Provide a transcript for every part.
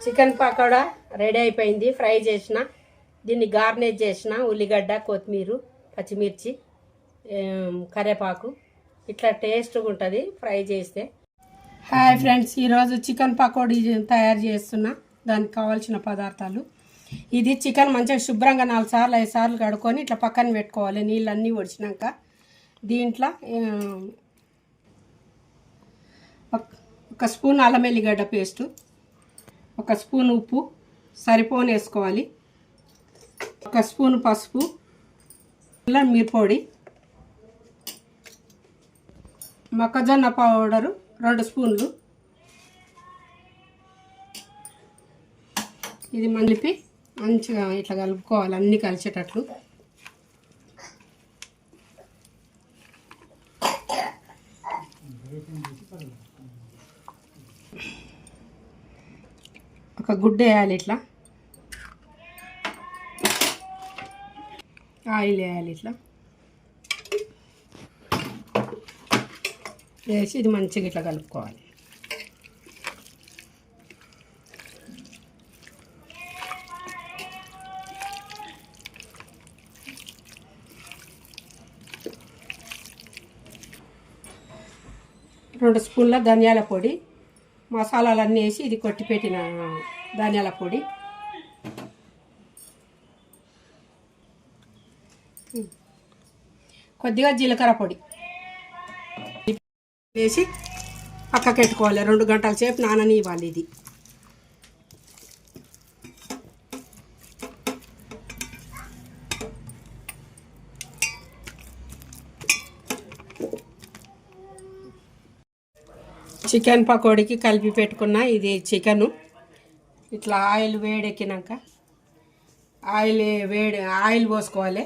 Chicken pakoda ready అయిపోయింది. Fry చేసిన, దీన్ని గార్నిష్ చేసిన ఉల్లిగడ్డ, కొత్తిమీర, పచ్చిమిర్చి, కరివేపాకు ఇట్లా టేస్ట్గా ఉంటుంది ఫ్రై చేస్తే. హాయ్ ఫ్రెండ్స్, ఈరోజు చికెన్ పకోడీ తయారు చేస్తున్నా. దానికి కావాల్సిన పదార్థాలు: ఇది చికెన్ మంచిగా శుభ్రంగా 4 సార్లు 5 సార్లు కడుక్కొని ఇట్లా పక్కన పెట్టుకోవాలి నీళ్ళన్నీ ఒడిచినాక. దీంట్లో ఒక స్పూన్ అల్లం వెల్లిగడ్డ పేస్టు, ఒక స్పూన్ ఉప్పు సరిపోని వేసుకోవాలి, ఒక స్పూన్ పసుపు, మిరప్పొడి, మొక్కజొన్న పౌడరు 2 స్పూన్లు. ఇది మలిపి మంచిగా ఇట్లా కలుపుకోవాలి, అన్నీ కలిసేటట్లు. ఒక గుడ్డ వేయాలి, ఇట్లా ఆయిల్ వేయాలి, ఇట్లా వేసి ఇది మంచిగా ఇట్లా కలుపుకోవాలి. రెండు స్పూన్ల ధనియాల పొడి, మసాలాలన్నీ వేసి ఇది కొట్టిపెట్టిన ధనియాల పొడి, కొద్దిగా జీలకర్ర పొడి వేసి పక్కకి పెట్టుకోవాలి. 2 గంటల సేపు నాననివ్వాలి. ఇది చికెన్ పకోడీకి కలిపి పెట్టుకున్న ఇది చికెను. ఇట్లా ఆయిల్ వేడెక్కినాక ఆయిల్ పోసుకోవాలి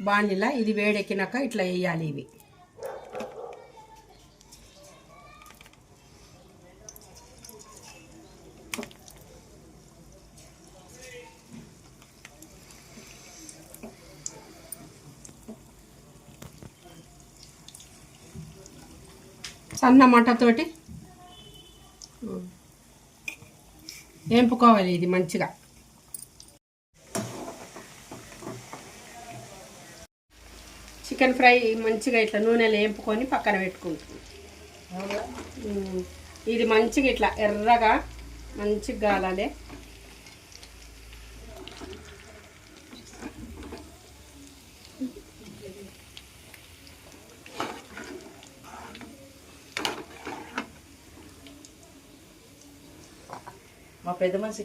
బాండిలా. ఇది వేడెక్కినాక ఇట్లా వేయాలి. ఇవి సన్న మంటతోటి వేంపుకోవాలి. ఇది మంచిగా చికెన్ ఫ్రై మంచిగా ఇట్లా నూనెలో వేంపుకొని పక్కన పెట్టుకుంటుంది. ఇది మంచిగా ఇట్లా ఎర్రగా మంచిగా గాలాలి. మా పెద్ద మనిషి